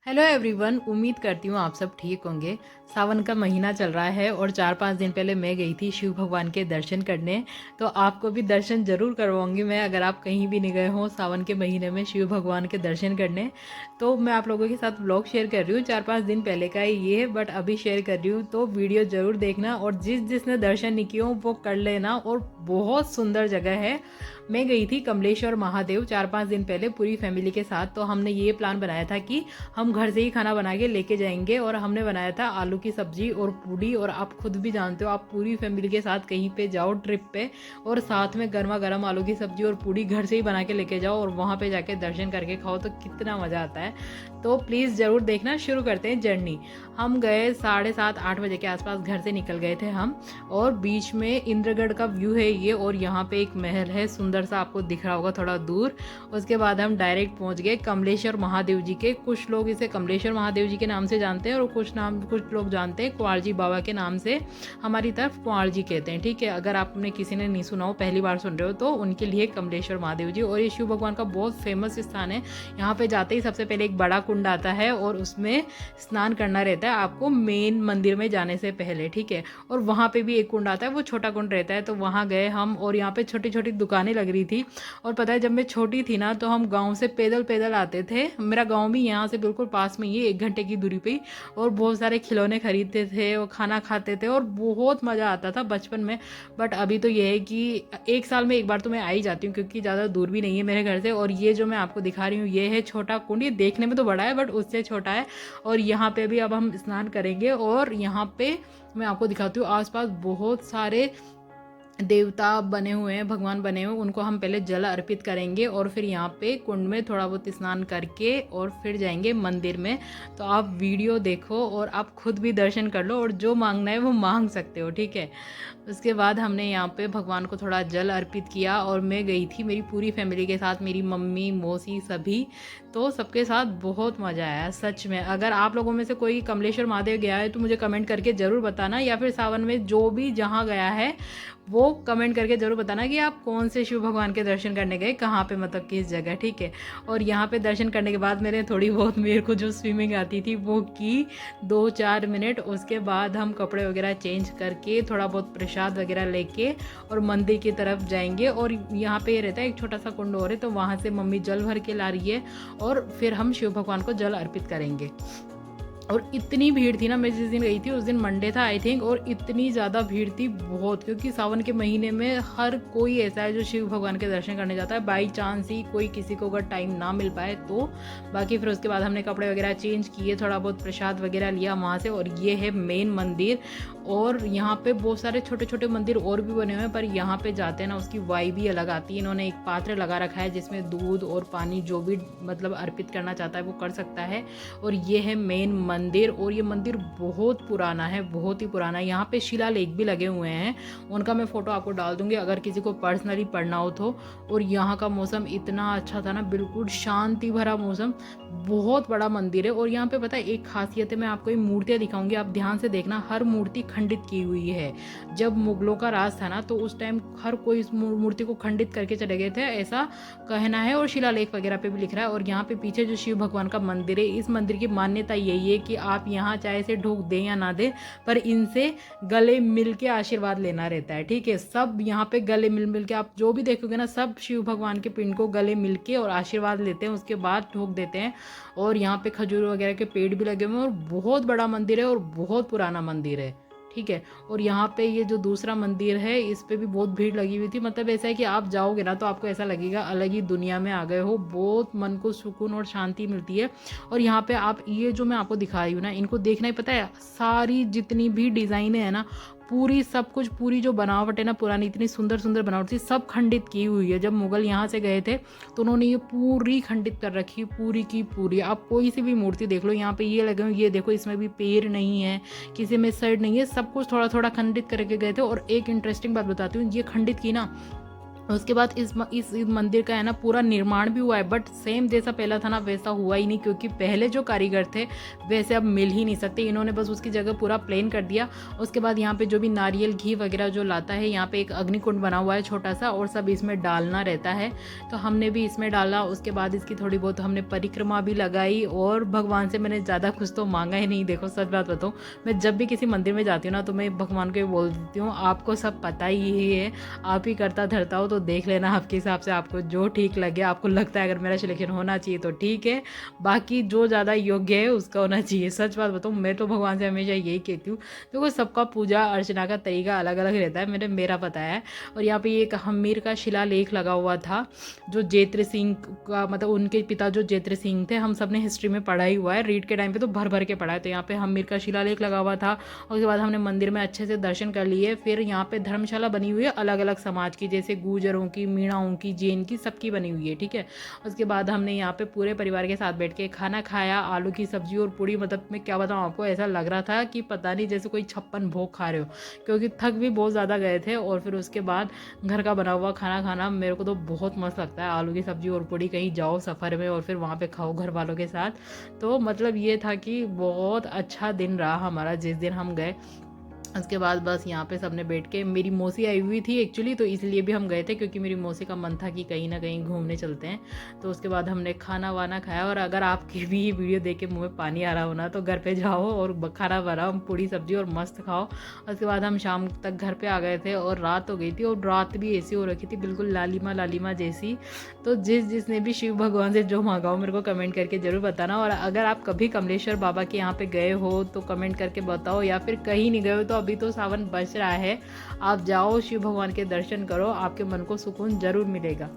Hello everyone, उम्मीद करती हूँ आप सब ठीक होंगे। सावन का महीना चल रहा है और 4-5 दिन पहले मैं गई थी शिव भगवान के दर्शन करने। तो आपको भी दर्शन ज़रूर करवाऊंगी मैं, अगर आप कहीं भी नहीं गए हो सावन के महीने में शिव भगवान के दर्शन करने। तो मैं आप लोगों के साथ व्लॉग शेयर कर रही हूँ, 4-5 दिन पहले का ही ये है, बट अभी शेयर कर रही हूँ। तो वीडियो ज़रूर देखना और जिसने दर्शन नहीं किए हो वो कर लेना। और बहुत सुंदर जगह है। मैं गई थी कमलेश्वर महादेव 4-5 दिन पहले पूरी फैमिली के साथ। तो हमने ये प्लान बनाया था कि हम घर से ही खाना बना के लेके जाएंगे, और हमने बनाया था आलू की सब्जी और पूड़ी। और आप खुद भी जानते हो, आप पूरी फैमिली के साथ कहीं पे जाओ ट्रिप पे और साथ में गर्मा गर्म आलू की सब्जी और पूड़ी घर से ही बना के लेके जाओ और वहाँ पे जाके दर्शन करके खाओ तो कितना मज़ा आता है। तो प्लीज़ ज़रूर देखना। शुरू करते हैं जर्नी। हम गए 7:30-8 बजे के आसपास घर से निकल गए थे हम। और बीच में इंद्रगढ़ का व्यू है ये, और यहाँ पे एक महल है सुंदर सा, आपको दिख रहा होगा थोड़ा दूर। उसके बाद हम डायरेक्ट पहुँच गए कमलेश्वर महादेव जी के। कुछ लोग इसे कमलेश्वर महादेव जी के नाम से जानते हैं और कुछ लोग जानते हैं कुंवर जी बाबा के नाम से। हमारी तरफ कुंवर जी कहते हैं, ठीक है। अगर आपने किसी ने नहीं सुना हो, पहली बार सुन रहे हो, तो उनके लिए कमलेश्वर महादेव जी। और ये शिव भगवान का बहुत फेमस स्थान है। यहाँ पे जाते ही सबसे पहले एक बड़ा कुंड आता है और उसमें स्नान करना रहता है आपको मेन मंदिर में जाने से पहले, ठीक है। और वहाँ पे भी एक कुंड आता है, वो छोटा कुंड रहता है। तो वहाँ गए हम और यहाँ पे छोटी छोटी दुकानें लग रही थी। और पता है, जब मैं छोटी थी ना तो हम गाँव से पैदल पैदल आते थे। मेरा गाँव भी यहाँ से बिल्कुल पास में ही, 1 घंटे की दूरी पे ही। और बहुत सारे खिलौने खरीदते थे और खाना खाते थे और बहुत मज़ा आता था बचपन में। बट अभी तो ये है कि 1 साल में एक बार तो मैं आ ही जाती हूँ, क्योंकि ज़्यादा दूर भी नहीं है मेरे घर से। और ये जो मैं आपको दिखा रही हूँ ये है छोटा कुंड। ये देखने में तो बड़ा है बट उससे छोटा है। और यहाँ पे भी अब हम स्नान करेंगे। और यहाँ पे मैं आपको दिखाती हूँ आसपास बहुत सारे देवता बने हुए हैं, भगवान बने हुए हैं। उनको हम पहले जल अर्पित करेंगे और फिर यहाँ पे कुंड में थोड़ा बहुत स्नान करके और फिर जाएंगे मंदिर में। तो आप वीडियो देखो और आप खुद भी दर्शन कर लो, और जो मांगना है वो मांग सकते हो, ठीक है। उसके बाद हमने यहाँ पे भगवान को थोड़ा जल अर्पित किया। और मैं गई थी मेरी पूरी फैमिली के साथ, मेरी मम्मी मौसी सभी। तो सबके साथ बहुत मज़ा आया सच में। अगर आप लोगों में से कोई कमलेश्वर महादेव गया है तो मुझे कमेंट करके ज़रूर बताना, या फिर सावन में जो भी जहाँ गया है वो कमेंट करके ज़रूर बताना कि आप कौन से शिव भगवान के दर्शन करने गए, कहाँ पे, मतलब किस जगह, ठीक है। और यहाँ पे दर्शन करने के बाद मैंने थोड़ी बहुत, मेरे को जो स्विमिंग आती थी वो की 2-4 मिनट। उसके बाद हम कपड़े वगैरह चेंज करके थोड़ा बहुत प्रसाद वगैरह लेके और मंदिर की तरफ जाएंगे। और यहाँ पे ये रहता है एक छोटा सा कुंड और है, तो वहाँ से मम्मी जल भर के ला रही है और फिर हम शिव भगवान को जल अर्पित करेंगे। और इतनी भीड़ थी ना, मैं जिस दिन गई थी उस दिन मंडे था आई थिंक, और इतनी ज़्यादा भीड़ थी बहुत, क्योंकि सावन के महीने में हर कोई ऐसा है जो शिव भगवान के दर्शन करने जाता है। बाई चांस ही कोई किसी को अगर टाइम ना मिल पाए तो। बाकी फिर उसके बाद हमने कपड़े वगैरह चेंज किए, थोड़ा बहुत प्रसाद वगैरह लिया वहाँ से। और ये है मेन मंदिर। और यहाँ पे बहुत सारे छोटे छोटे मंदिर और भी बने हुए हैं, पर यहाँ पे जाते हैं ना उसकी वाइब ही अलग आती है। इन्होंने एक पात्र लगा रखा है जिसमें दूध और पानी जो भी मतलब अर्पित करना चाहता है वो कर सकता है। और ये है मेन मंदिर। और ये मंदिर बहुत पुराना है, बहुत ही पुराना है। यहाँ पे शिलालेख भी लगे हुए हैं, उनका मैं फोटो आपको डाल दूंगी अगर किसी को पर्सनली पढ़ना हो तो। और यहाँ का मौसम इतना अच्छा था ना, बिल्कुल शांति भरा मौसम। बहुत बड़ा मंदिर है। और यहाँ पे पता है एक खासियत है, मैं आपको ये मूर्तियाँ दिखाऊंगी, आप ध्यान से देखना। हर मूर्ति खंडित की हुई है। जब मुगलों का राज था ना तो उस टाइम हर कोई इस मूर्ति को खंडित करके चले गए थे, ऐसा कहना है। और शिलालेख वगैरह पे भी लिख रहा है। और यहाँ पे पीछे जो शिव भगवान का मंदिर है, इस मंदिर की मान्यता यही है कि आप यहाँ चाहे से ढूक दें या ना दें, पर इनसे गले मिल के आशीर्वाद लेना रहता है, ठीक है। सब यहाँ पे गले मिल मिल के, आप जो भी देखोगे ना, सब शिव भगवान के पिंड को गले मिल के और आशीर्वाद लेते हैं, उसके बाद ढूक देते हैं। और यहाँ पे खजूर वगैरह के पेड़ भी लगे हुए हैं। और बहुत बड़ा मंदिर है और बहुत पुराना मंदिर है, ठीक है। और यहाँ पे ये जो दूसरा मंदिर है इस पे भी बहुत भीड़ लगी हुई थी। मतलब ऐसा है कि आप जाओगे ना तो आपको ऐसा लगेगा अलग ही दुनिया में आ गए हो, बहुत मन को सुकून और शांति मिलती है। और यहाँ पे आप ये जो मैं आपको दिखा रही हूँ ना, इनको देखना ही, पता है सारी जितनी भी डिज़ाइनें हैं ना, पूरी सब कुछ, पूरी जो बनावट है ना पुरानी, इतनी सुंदर सुंदर बनावट थी, सब खंडित की हुई है। जब मुगल यहाँ से गए थे तो उन्होंने ये पूरी खंडित कर रखी, पूरी की पूरी। आप कोई सी भी मूर्ति देख लो, यहाँ पे ये लगे हुए, ये देखो इसमें भी पैर नहीं है, किसी में सर नहीं है, सब कुछ थोड़ा थोड़ा खंडित करके गए थे। और एक इंटरेस्टिंग बात बताती हूँ, ये खंडित की ना उसके बाद इस मंदिर का है ना पूरा निर्माण भी हुआ है, बट सेम जैसा पहला था ना वैसा हुआ ही नहीं, क्योंकि पहले जो कारीगर थे वैसे अब मिल ही नहीं सकते। इन्होंने बस उसकी जगह पूरा प्लेन कर दिया। उसके बाद यहाँ पे जो भी नारियल घी वगैरह जो लाता है, यहाँ पे एक अग्निकुंड बना हुआ है छोटा सा, और सब इसमें डालना रहता है। तो हमने भी इसमें डाला। उसके बाद इसकी थोड़ी बहुत हमने परिक्रमा भी लगाई, और भगवान से मैंने ज़्यादा कुछ तो मांगा ही नहीं। देखो सच बात बताऊँ, मैं जब भी किसी मंदिर में जाती हूँ ना, तो मैं भगवान को बोल देती हूँ आपको सब पता ही है, आप ही करता धरता हो, तो देख लेना आपके हिसाब से, आपको जो ठीक लगे। आपको लगता है अगर मेरा सिलेक्शन होना चाहिए तो ठीक है, बाकी जो ज़्यादा योग्य है उसका होना चाहिए। सच बात बताऊँ, मैं तो भगवान से हमेशा यही कहती हूँ। देखो सबका पूजा अर्चना का तरीका अलग अलग रहता है, मेरा पता है। और यहाँ पे एक हम्मीर का शिलालेख लगा हुआ था, जो जेत्र सिंह का, मतलब उनके पिता जो जेत्र सिंह थे, हम सब ने हिस्ट्री में पढ़ा ही हुआ है, रीड के टाइम पे तो भर भर के पढ़ा है। तो यहाँ पे हम्मीर का शिलालेख लगा हुआ था। उसके बाद हमने मंदिर में अच्छे से दर्शन कर लिए। फिर यहाँ पे धर्मशाला बनी हुई है अलग अलग समाज की, जैसे गुजरों की, मीणाओं की, जैन की, सबकी बनी हुई है, ठीक है। उसके बाद हमने यहाँ पे पूरे परिवार के साथ बैठ के खाना खाया, आलू की सब्जी और पूड़ी। मतलब मैं क्या बताऊँ आपको, ऐसा लग रहा था कि पता नहीं जैसे कोई 56 भोग खा रहे हो, क्योंकि थक भी बहुत ज़्यादा गए थे। और फिर उसके बाद घर का बना हुआ खाना खाना मेरे को तो बहुत मस्त लगता है। आलू की सब्जी और पूड़ी, कहीं जाओ सफ़र में और फिर वहाँ पे खाओ घर वालों के साथ। तो मतलब ये था कि बहुत अच्छा दिन रहा हमारा जिस दिन हम गए। उसके बाद बस यहाँ पे सबने बैठ के, मेरी मौसी आई हुई थी एक्चुअली, तो इसलिए भी हम गए थे, क्योंकि मेरी मौसी का मन था कि कहीं ना कहीं घूमने चलते हैं। तो उसके बाद हमने खाना वाना खाया। और अगर आपकी भी ये वीडियो देख के मुँह में पानी आ रहा हो ना, तो घर पे जाओ और खाना बनाओ, पूड़ी सब्जी और मस्त खाओ। उसके बाद हम शाम तक घर पे आ गए थे, और रात हो गई थी, और रात भी ऐसी हो रखी थी बिल्कुल लालिमा लालिमा जैसी। तो जिसने भी शिव भगवान से जो मांगा हो, मेरे को कमेंट करके ज़रूर बताना। और अगर आप कभी कमलेश्वर बाबा के यहाँ पे गए हो तो कमेंट करके बताओ, या फिर कहीं नहीं गए हो तो अभी तो सावन बच रहा है, आप जाओ शिव भगवान के दर्शन करो, आपके मन को सुकून जरूर मिलेगा।